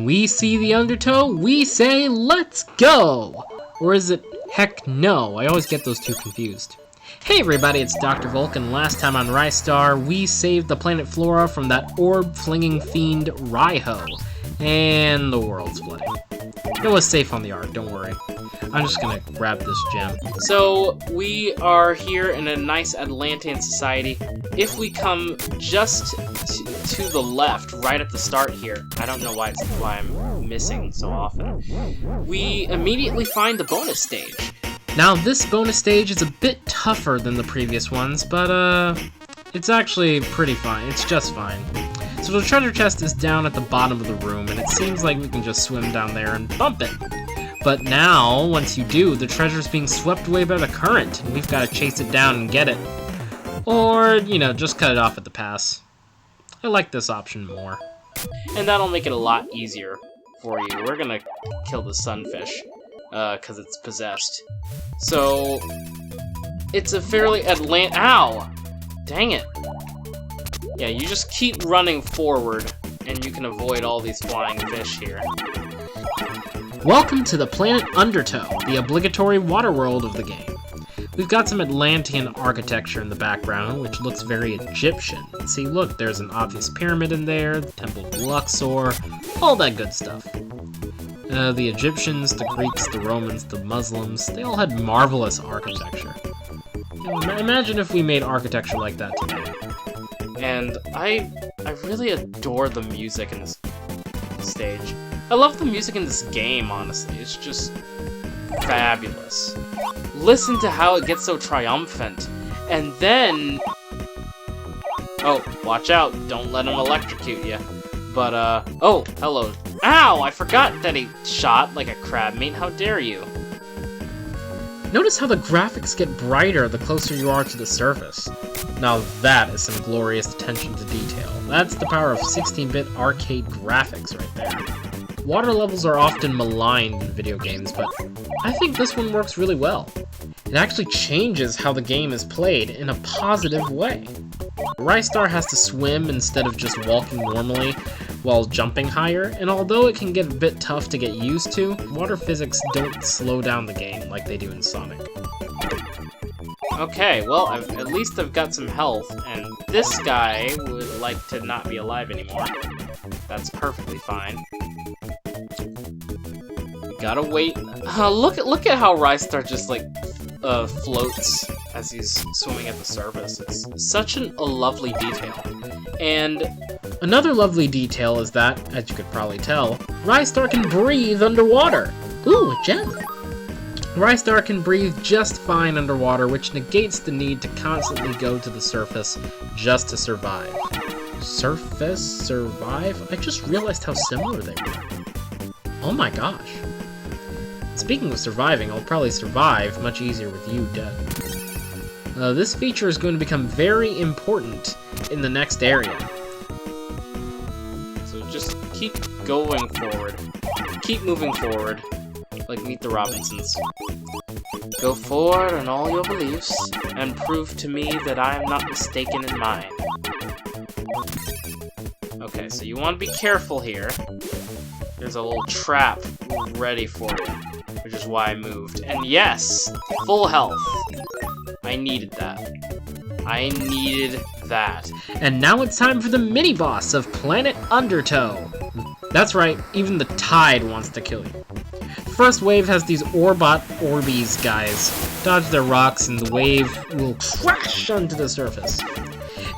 When we see the Undertow, we say, let's go! Or is it heck no? I always get those two confused. Hey everybody, it's Dr. Volk, and last time on Ristar, we saved the planet Flora from that orb-flinging fiend 𝐟𝐸𝐬. And the world's flooding. It was safe on the Ark, don't worry. I'm just gonna grab this gem. So, we are here in a nice Atlantean society. If we come just to the left, right at the start here, I don't know why I'm missing so often, we immediately find the bonus stage. Now, this bonus stage is a bit tougher than the previous ones, but, it's actually pretty fine. It's just fine. So the treasure chest is down at the bottom of the room, and it seems like we can just swim down there and bump it. But now, once you do, the treasure's being swept away by the current, and we've got to chase it down and get it. Or, you know, just cut it off at the pass. I like this option more. And that'll make it a lot easier for you. We're gonna kill the sunfish, because it's possessed. So, it's a fairly Ow! Dang it. Yeah, you just keep running forward, and you can avoid all these flying fish here. Welcome to the planet Undertow, the obligatory water world of the game. We've got some Atlantean architecture in the background, which looks very Egyptian. See, look, there's an obvious pyramid in there, the Temple of 𝐿uxor, all that good stuff. The Egyptians, the Greeks, the Romans, the Muslims, they all had marvelous architecture. Imagine if we made architecture like that today. And I really adore the music in this stage. I love the music in this game, honestly. It's just fabulous. Listen to how it gets so triumphant. And then... Oh, watch out. Don't let him electrocute you. But, oh, hello. Ow! I forgot that he shot like a crab meat. How dare you? Notice how the graphics get brighter the closer you are to the surface. Now that is some glorious attention to detail. That's the power of 16-bit arcade graphics right there. Water levels are often maligned in video games, but I think this one works really well. It actually changes how the game is played in a positive way. Ristar has to swim instead of just walking normally while jumping higher, and although it can get a bit tough to get used to, water physics don't slow down the game like they do in Sonic. Okay, well, at least I've got some health, and this guy would like to not be alive anymore. That's perfectly fine. Gotta wait. Look at how Ristar just, like, floats as he's swimming at the surface. It's such a lovely detail. And another lovely detail is that, as you could probably tell, Ristar can breathe underwater. Ooh, a gem! Ristar can breathe just fine underwater, which negates the need to constantly go to the surface just to survive. Survive? I just realized how similar they were. Oh my gosh. Speaking of surviving, I'll probably survive much easier with you dead. This feature is going to become very important in the next area. So just keep going forward. Keep moving forward. Like Meet the Robinsons. Go forward in all your beliefs, and prove to me that I am not mistaken in mine. Okay, so you want to be careful here. There's a little trap ready for you, which is why I moved. And yes, full health. I needed that. I needed that. And now it's time for the mini-boss of Planet Undertow. That's right, even the tide wants to kill you. The first wave has these Orbies guys. Dodge their rocks and the wave will crash onto the surface.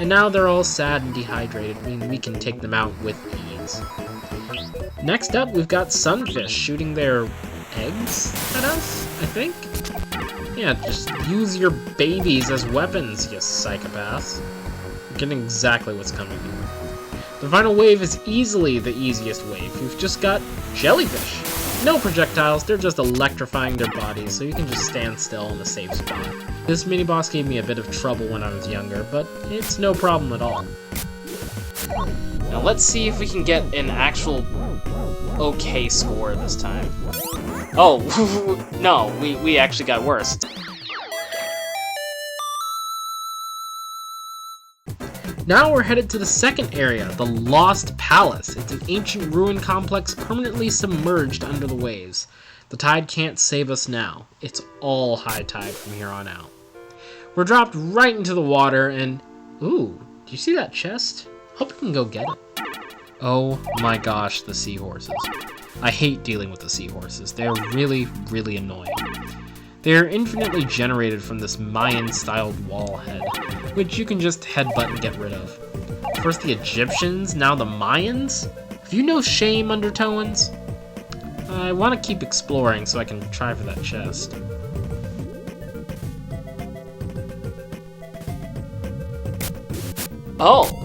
And now they're all sad and dehydrated, meaning we can take them out with ease. Next up, we've got sunfish shooting their eggs at us, I think? Yeah, just use your babies as weapons, you psychopaths. You're getting exactly what's coming here. The final wave is easily the easiest wave. We've just got jellyfish. No projectiles, they're just electrifying their bodies, so you can just stand still in a safe spot. This mini-boss gave me a bit of trouble when I was younger, but it's no problem at all. Now let's see if we can get an actual okay score this time. Oh, no, we actually got worse. Now we're headed to the second area, the Lost Palace. It's an ancient ruin complex permanently submerged under the waves. The tide can't save us now. It's all high tide from here on out. We're dropped right into the water and... Ooh, do you see that chest? Hope we can go get it. Oh my gosh, the seahorses. I hate dealing with the seahorses. They're really, really annoying. They're infinitely generated from this Mayan-styled wall head, which you can just headbutt and get rid of. First the Egyptians, now the Mayans? Have you no shame, Undertowans? I want to keep exploring so I can try for that chest. Oh!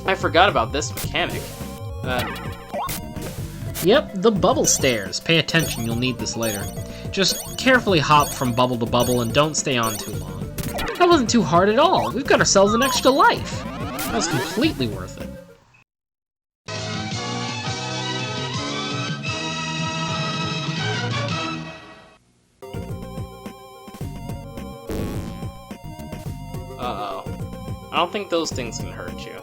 I forgot about this mechanic. Yep, the bubble stairs. Pay attention, you'll need this later. Just carefully hop from bubble to bubble and don't stay on too long. That wasn't too hard at all. We've got ourselves an extra life. That was completely worth it. Uh-oh. I don't think those things can hurt you.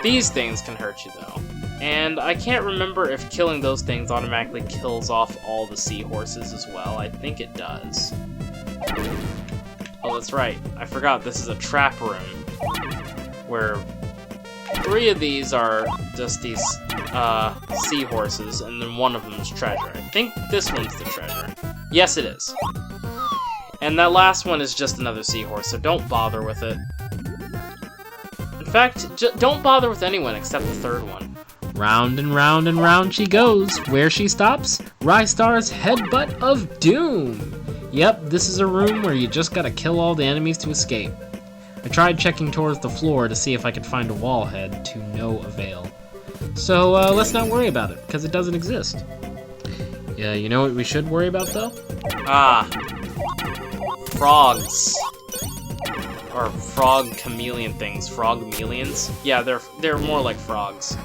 These things can hurt you, though. And I can't remember if killing those things automatically kills off all the seahorses as well. I think it does. Oh, that's right. I forgot this is a trap room. Where 3 of these are just these seahorses, and then 1 of them is treasure. I think this one's the treasure. Yes, it is. And that last one is just another seahorse, so don't bother with it. In fact, don't bother with anyone except the 3rd one. Round and round and round she goes. Where she stops? Ristar's Headbutt of Doom. Yep, this is a room where you just gotta kill all the enemies to escape. I tried checking towards the floor to see if I could find a wall head, to no avail. So let's not worry about it, because it doesn't exist. Yeah, you know what we should worry about though? Frogs. Or frog chameleon things. Frog-meleons? Yeah, they're more like frogs.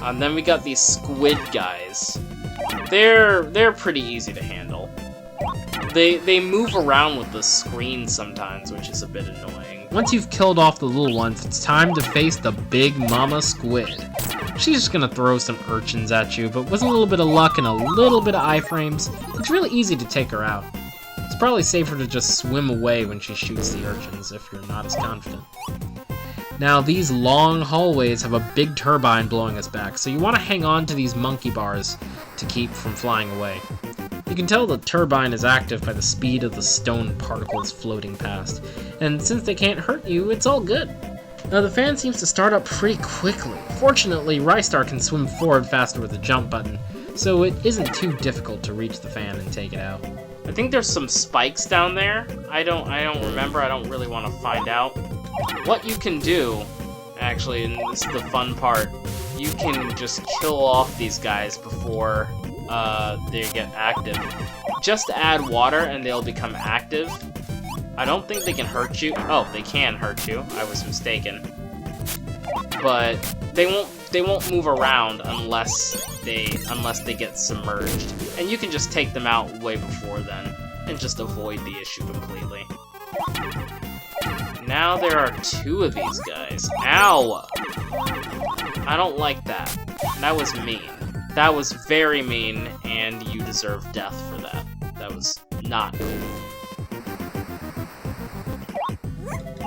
And then we got these squid guys. They're pretty easy to handle. They move around with the screen sometimes, which is a bit annoying. Once you've killed off the little ones, it's time to face the big mama squid. She's just gonna throw some urchins at you, but with a little bit of luck and a little bit of iframes, it's really easy to take her out. It's probably safer to just swim away when she shoots the urchins if you're not as confident. Now, these long hallways have a big turbine blowing us back, so you want to hang on to these monkey bars to keep from flying away. You can tell the turbine is active by the speed of the stone particles floating past, and since they can't hurt you, it's all good. Now, the fan seems to start up pretty quickly. Fortunately, Ristar can swim forward faster with the jump button, so it isn't too difficult to reach the fan and take it out. I think there's some spikes down there. I don't remember. I don't really want to find out. What you can do, actually, and this is the fun part, you can just kill off these guys before they get active. Just add water and they'll become active. I don't think they can hurt you. Oh, they can hurt you. I was mistaken. But they won't move around unless they get submerged. And you can just take them out way before then and just avoid the issue completely. Now there are 2 of these guys. Ow! I don't like that. That was mean. That was very mean, and you deserve death for that. That was not cool.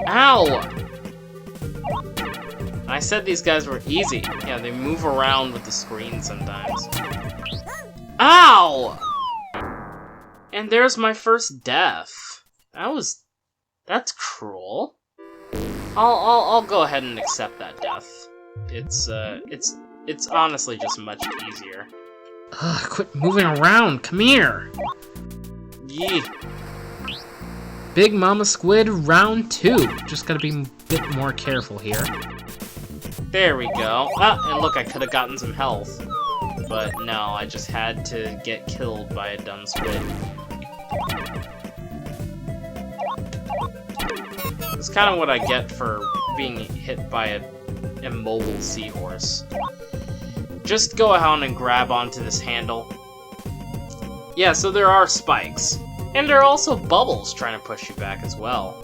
Ow! I said these guys were easy. Yeah, they move around with the screen sometimes. Ow! And there's my first death. That's cruel. I'll go ahead and accept that death. It's honestly just much easier. Ugh, quit moving around. Come here. Yee. Big Mama Squid round 2. Just gotta be a bit more careful here. There we go. Ah, and look, I could have gotten some health. But no, I just had to get killed by a dumb squid. It's kind of what I get for being hit by an immobile seahorse. Just go ahead and grab onto this handle. Yeah, so there are spikes. And there are also bubbles trying to push you back as well.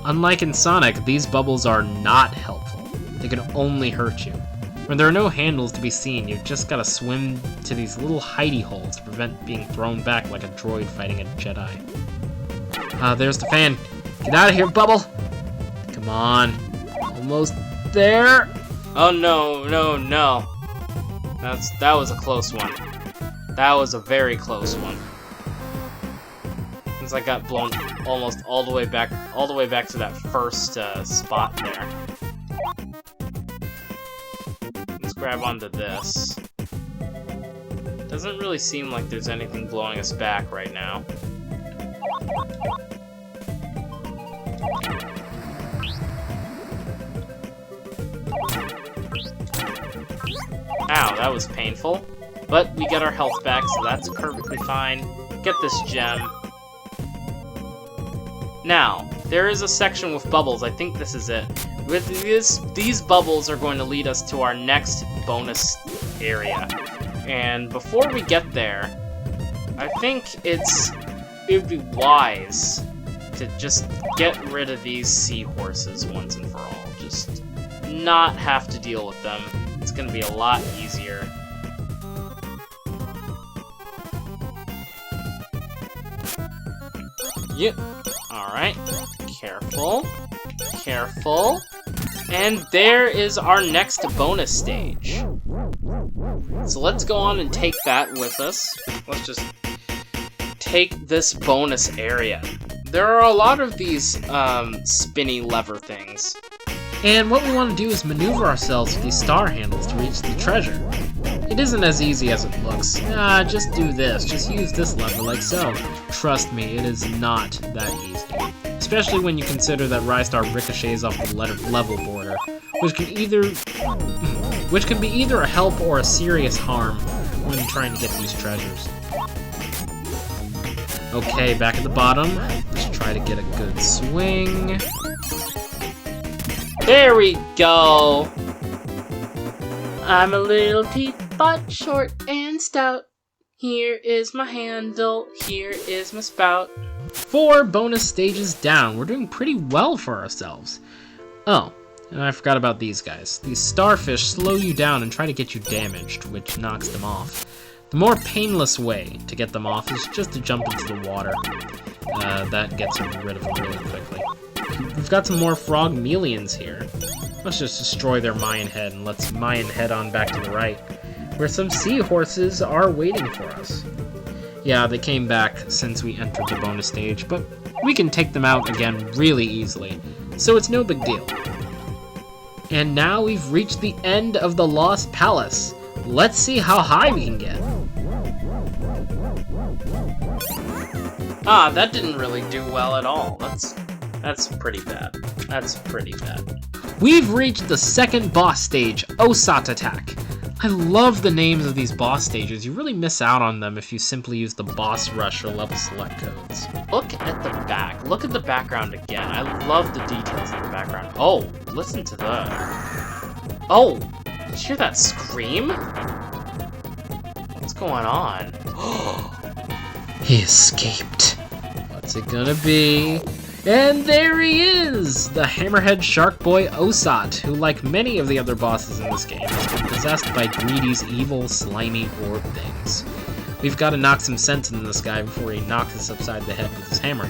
Unlike in Sonic, these bubbles are not helpful. They can only hurt you. When there are no handles to be seen, you've just gotta swim to these little hidey holes to prevent being thrown back like a droid fighting a Jedi. There's the fan. Get out of here, Bubble! Come on. Almost there. Oh no, no, no. That was a close one. That was a very close one. Since I got blown almost all the way back to that first spot there. Let's grab onto this. Doesn't really seem like there's anything blowing us back right now. Ow, that was painful. But we get our health back, so that's perfectly fine. Get this gem. Now, there is a section with bubbles. I think this is it. With these bubbles are going to lead us to our next bonus area. And before we get there, I think it would be wise to just get rid of these seahorses once and for all. Just not have to deal with them. It's going to be a lot easier. Yep. Alright. Careful. Careful. And there is our next bonus stage. So let's go on and take that with us. Let's just take this bonus area. There are a lot of these spinny lever things. And what we want to do is maneuver ourselves with these star handles to reach the treasure. It isn't as easy as it looks. Just do this. Just use this lever like so. Trust me, it is not that easy. Especially when you consider that Ristar ricochets off the level border, which can be either a help or a serious harm when trying to get these treasures. Okay, back at the bottom. Let's try to get a good swing. There we go! I'm a little teapot, short and stout. Here is my handle, here is my spout. 4 bonus stages down. We're doing pretty well for ourselves. Oh, and I forgot about these guys. These starfish slow you down and try to get you damaged, which knocks them off. The more painless way to get them off is just to jump into the water. That gets rid of them really quickly. We've got some more frogmelians here. Let's just destroy their Mayan head and let's Mayan head on back to the right, where some seahorses are waiting for us. Yeah, they came back since we entered the bonus stage, but we can take them out again really easily, so it's no big deal. And now we've reached the end of the Lost Palace. Let's see how high we can get. That didn't really do well at all. That's pretty bad. That's pretty bad. We've reached the second boss stage, Oshat Attack. I love the names of these boss stages. You really miss out on them if you simply use the boss rush or level select codes. Look at the back. Look at the background again. I love the details of the background. Oh, listen to that. Oh, did you hear that scream? What's going on? He escaped. What's it gonna be? And there he is! The hammerhead shark boy Oshat, who, like many of the other bosses in this game, has been possessed by Greedy's evil, slimy orb things. We've got to knock some sense into this guy before he knocks us upside the head with his hammer.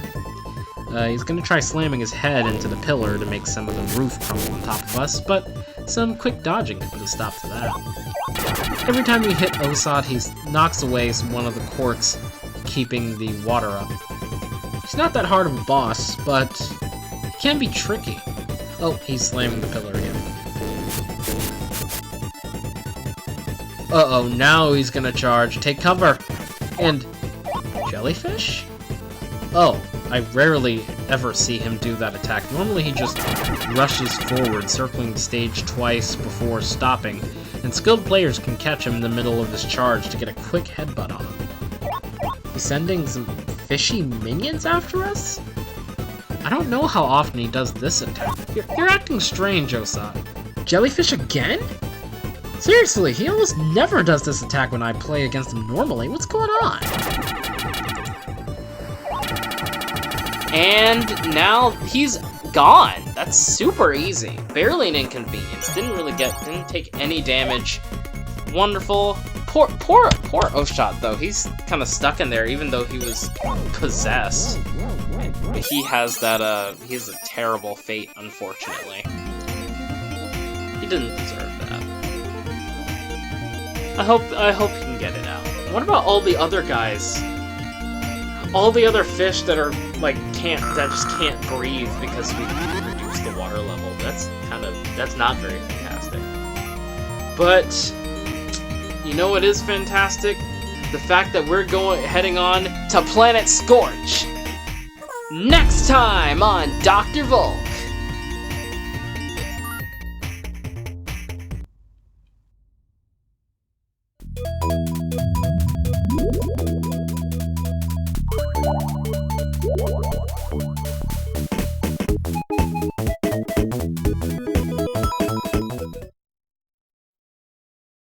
He's gonna try slamming his head into the pillar to make some of the roof crumble on top of us, but some quick dodging can put a stop to that. Every time we hit Oshat, he knocks away one of the corks, keeping the water up. He's not that hard of a boss, but he can be tricky. Oh, he's slamming the pillar again. Uh-oh, now he's gonna charge. Take cover! And... jellyfish? Oh, I rarely ever see him do that attack. Normally he just rushes forward, circling the stage twice before stopping, and skilled players can catch him in the middle of his charge to get a quick headbutt on him. He's sending some fishy minions after us? I don't know how often he does this attack. You're acting strange, Oshat. Jellyfish again? Seriously, he almost never does this attack when I play against him normally. What's going on? And now he's gone. That's super easy. Barely an inconvenience. Didn't take any damage. Wonderful. Poor Oshat though. He's kind of stuck in there, even though he was possessed. He has that. He has a terrible fate, unfortunately. He didn't deserve that. I hope he can get it out. What about all the other guys? All the other fish that are like just can't breathe because we reduced the water level. That's not very fantastic. But you know what is fantastic? The fact that we're heading on to Planet Scorch. Next time on Dr. Volk.